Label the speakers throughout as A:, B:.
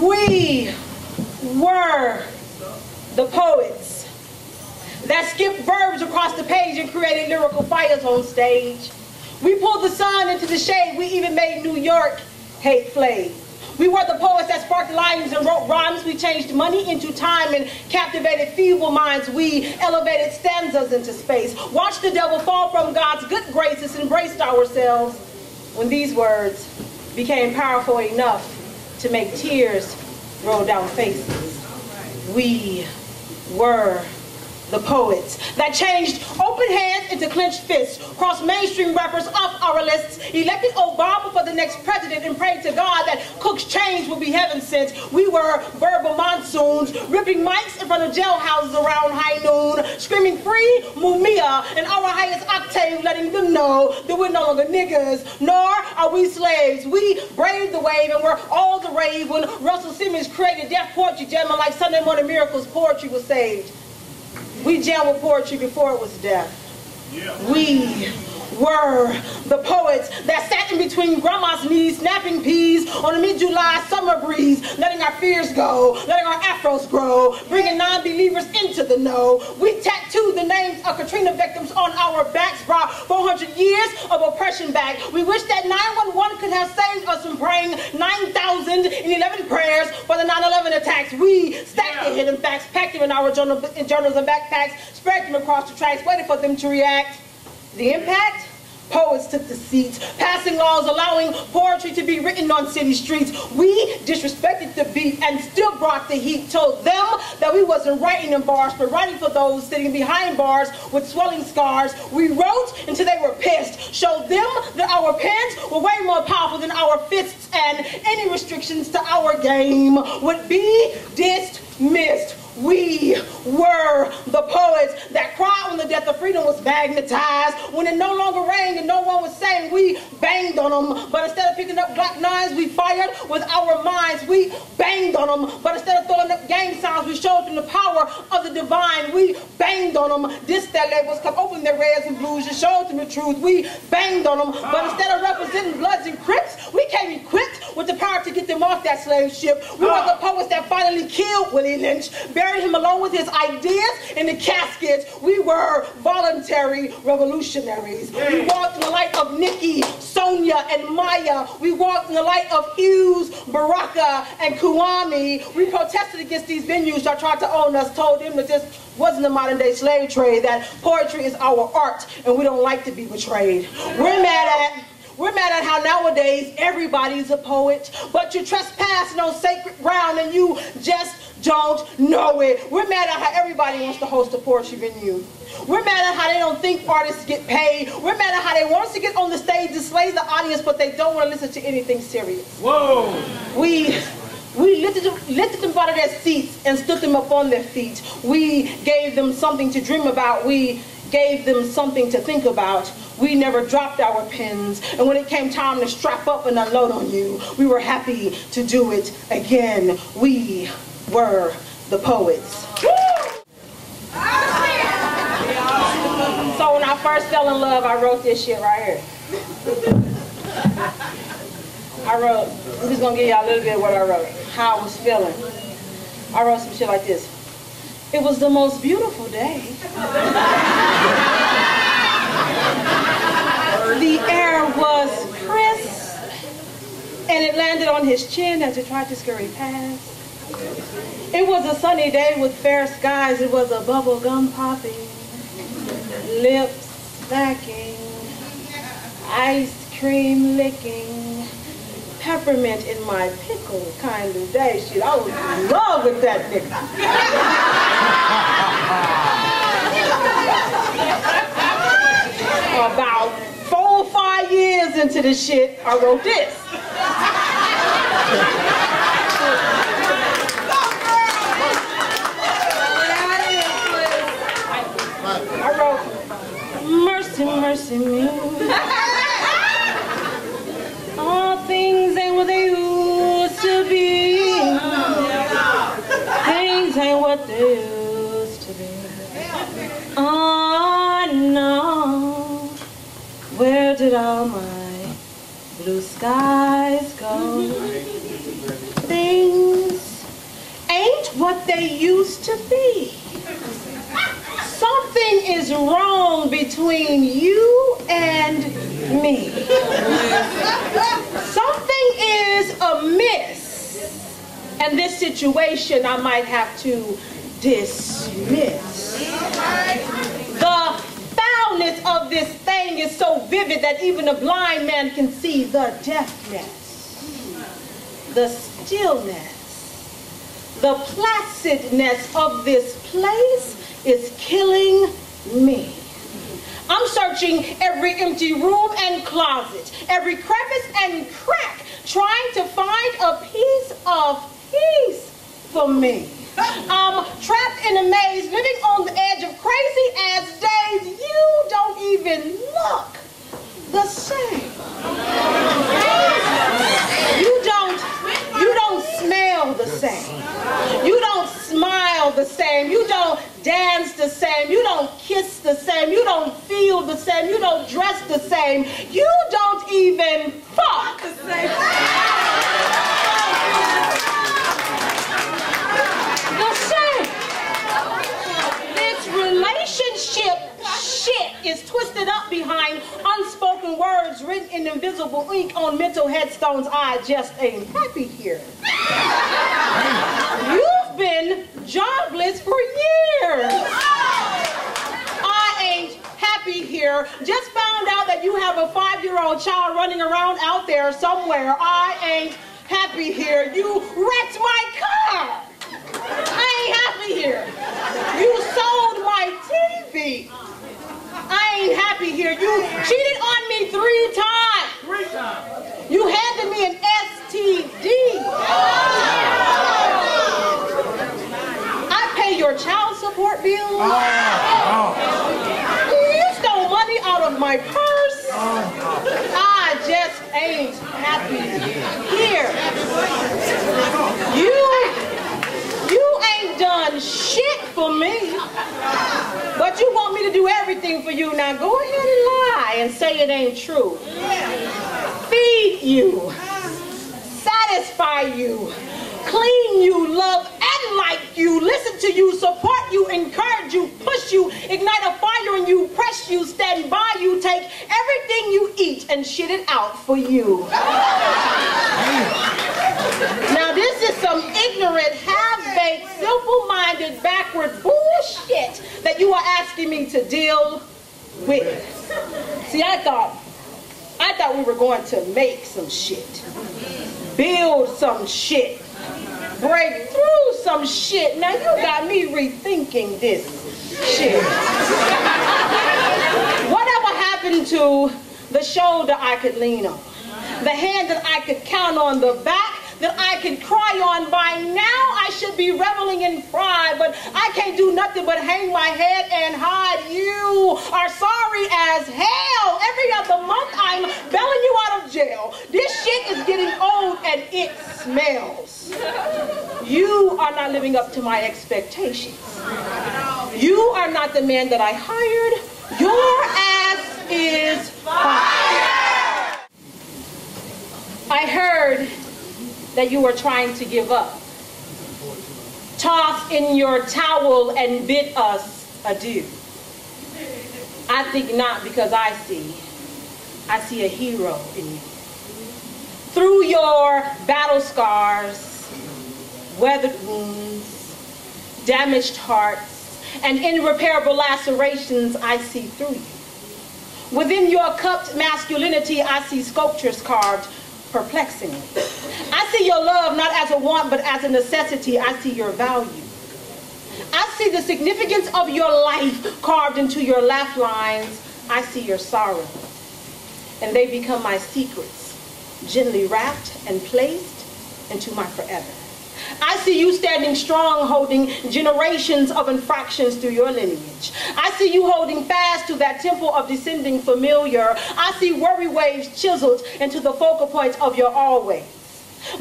A: We were the poets that skipped verbs across the page and created lyrical fires on stage. We pulled the sun into the shade. We even made New York hate flame. We were the poets that sparked lines and wrote rhymes. We changed money into time and captivated feeble minds. We elevated stanzas into space. Watched the devil fall from God's good graces, embraced ourselves when these words became powerful enough to make tears roll down faces. We were the poets that changed open hands into clenched fists, crossed mainstream rappers off our lists, elected Obama for the next president, and prayed to God that Cook's change would be heaven sent. We were verbal monsoons, ripping mics in front of jailhouses around high noon, screaming free Mumia in our highest octave, letting them know that we're no longer niggas, nor are we slaves. We braved the wave and we're all the rave when Russell Simmons created Deaf Poetry Jam, and like Sunday Morning Miracles, poetry was saved. We jammed with poetry before it was death. Yeah. We were the poets that sat in between grandma's knees, snapping peas on a mid-July summer breeze, letting our fears go, letting our afros grow, bringing non-believers into the know. We tattooed the names of Katrina victims on our backs, brought 400 years of oppression back. We wish that 911 could have saved us from praying 9,011 prayers for the 9/11 attacks. We stacked the hidden facts, packed them in our journals and backpacks, spread them across the tracks, waited for them to react. The impact? Poets took the seats, passing laws allowing poetry to be written on city streets. We disrespected the beat and still brought the heat, told them that we wasn't writing in bars, but writing for those sitting behind bars with swelling scars. We wrote until they were pissed, showed them that our pens were way more powerful than our fists, and any restrictions to our game would be dismissed. We were the poets that cried when the death of freedom was magnetized. When it no longer rained and no one was saying, we banged on them. But instead of picking up Glock 9s, we fired with our minds. We banged on them. But instead of throwing up gang signs, we showed them the power of the divine. We banged on them. Dissed their labels, kept open their reds and blues, and showed them the truth. We banged on them. But instead of representing Bloods and Crips, we came equipped with the power to get them off that slave ship. We were the poets that finally killed Willie Lynch, buried him along with his ideas in the caskets. We were voluntary revolutionaries. We walked in the light of Nikki, Sonia, and Maya. We walked in the light of Hughes, Baraka, and Kuwami. We protested against these venues that tried to own us, told them that this wasn't a modern day slave trade, that poetry is our art and we don't like to be betrayed. We're mad at how nowadays everybody's a poet, but you're trespassing on sacred ground and you just don't know it. We're mad at how everybody wants to host a poetry venue. We're mad at how they don't think artists get paid. We're mad at how they want us to get on the stage and slay the audience, but they don't want to listen to anything serious. Whoa! We lifted them out of their seats and stood them up on their feet. We gave them something to dream about. We gave them something to think about. We never dropped our pens, and when it came time to strap up and unload on you, we were happy to do it again. We were the poets. So when I first fell in love, I wrote this shit right here. I'm just gonna give y'all a little bit of what I wrote, how I was feeling. I wrote some shit like this. It was the most beautiful day. The air was crisp, and it landed on his chin as he tried to scurry past. It was a sunny day with fair skies. It was a bubble gum popping, lips smacking, ice cream licking, peppermint in my pickle kind of day. Shit, I was in love with that nigga. About 4 or 5 years into the shit, I wrote this. I wrote, mercy, mercy me. All things ain't what they used to be. Things ain't what they used to be. Oh no, where did all my blue skies go? Things what they used to be. Something is wrong between you and me. Something is amiss. And this situation I might have to dismiss. The foulness of this thing is so vivid that even a blind man can see the deafness, the stillness, the placidness of this place is killing me. I'm searching every empty room and closet, every crevice and crack, trying to find a piece of peace for me. I'm trapped in a maze, living on the edge of crazy as days. You don't even look the same. You don't smell the same. You don't smile the same. You don't dance the same. You don't kiss the same. You don't feel the same. You don't dress the same. You don't even fuck the same. The same. This relationship shit is twisted up behind unspoken words written in invisible ink on mental headstones. I just ain't happy here. You've been jobless for years. I ain't happy here. Just found out that you have a 5-year-old child running around out there somewhere. I ain't happy here. You wrecked my car. I ain't happy here. You sold my TV. I ain't happy here. You cheated on me 3 times. 3 times. You handed me an STD. I pay your child support bills. You stole money out of my purse. I just ain't happy here. You ain't done shit for me. But you want me to do everything for you. Now go ahead and lie and say it ain't true. Feed you, satisfy you, clean you, love and like you, listen to you, support you, encourage you, push you, ignite a fire in you, press you, stand by you, take everything you eat and shit it out for you. Now this is some ignorant, half-baked, simple-minded, backward bullshit that you are asking me to deal with. See, I thought we were going to make some shit, build some shit, break through some shit. Now you got me rethinking this shit. Whatever happened to the shoulder I could lean on, the hand that I could count on, the back that I could cry on? By now I should be reveling in pride, but I can't do nothing but hang my head and hide. You are sorry as hell. Every other month I'm bailing you out of jail. This shit is getting old and it smells. You are not living up to my expectations. You are not the man that I hired. Your ass is fired. I heard that you were trying to give up. Toss in your towel and bid us adieu. I think not, because I see a hero in you. Through your battle scars, weathered wounds, damaged hearts, and irreparable lacerations, I see through you. Within your cupped masculinity, I see sculptures carved perplexingly. I see your love not as a want but as a necessity. I see your value. I see the significance of your life carved into your laugh lines. I see your sorrow, and they become my secrets, gently wrapped and placed into my forever. I see you standing strong, holding generations of infractions through your lineage. I see you holding fast to that temple of descending familiar. I see worry waves chiseled into the focal points of your always.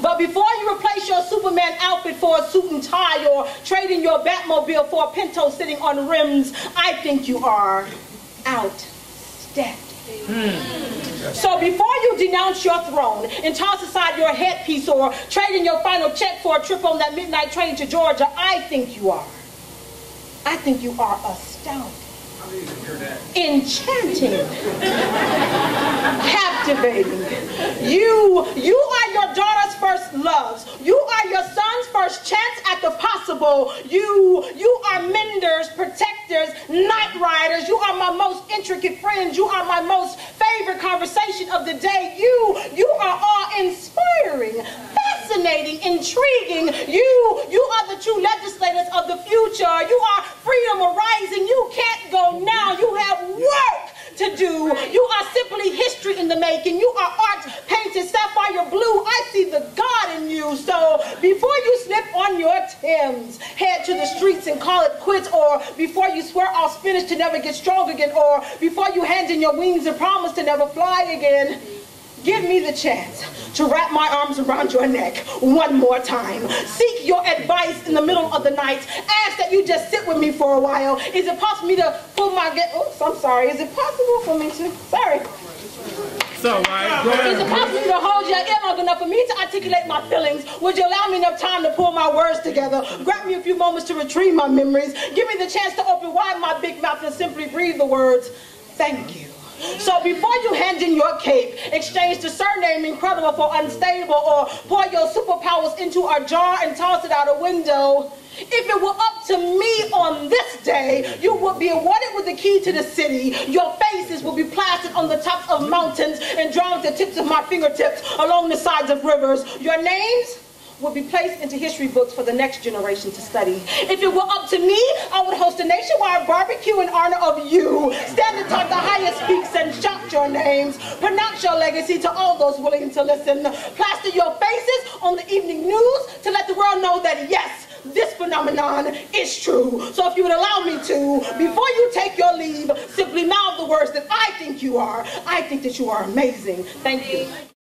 A: But before you replace your Superman outfit for a suit and tie, or trade in your Batmobile for a Pinto sitting on rims, I think you are outstanding. So before you denounce your throne and toss aside your headpiece or trade in your final check for a trip on that midnight train to Georgia, I think you are astounding, enchanting, captivating. You are your daughter's first loves. You are your son's first chance at the possible. You are menders, protectors, night riders. You are my most intricate friends. You are my most favorite conversation of the day. You are awe-inspiring, fascinating, intriguing. You are the true legislators of the future. You are freedom arising. You can't go now. You have work to do. You are simply history in the making. You are art painted sapphire blue. I see the God in you. So before you slip on your Timbs, head to the streets and call it quits, or before you swear off spinach to never get strong again, or before you hand in your wings and promise to never fly again, give me the chance to wrap my arms around your neck one more time. Seek your advice in the middle of the night. Ask that you just sit with me for a while. Is it possible for me to pull my... Oops, I'm sorry. Is it possible for me to... Sorry.
B: So, right.
A: Is it possible to hold your ear long enough for me to articulate my feelings? Would you allow me enough time to pull my words together? Grant me a few moments to retrieve my memories. Give me the chance to open wide my big mouth and simply breathe the words, thank you. So before you hand in your cape, exchange the surname incredible for unstable, or pour your superpowers into a jar and toss it out a window, if it were up to me on this day, you would be awarded with the key to the city. Your faces will be plastered on the tops of mountains and drawn with the tips of my fingertips along the sides of rivers. Your names will be placed into history books for the next generation to study. If it were up to me, I would host a nationwide barbecue in honor of you. Stand atop the highest peaks and shout your names. Pronounce your legacy to all those willing to listen. Plaster your faces on the evening news to let the world know that yes, this phenomenon is true. So if you would allow me to, before you take your leave, simply mouth the words that I think you are. I think that you are amazing. Thank you.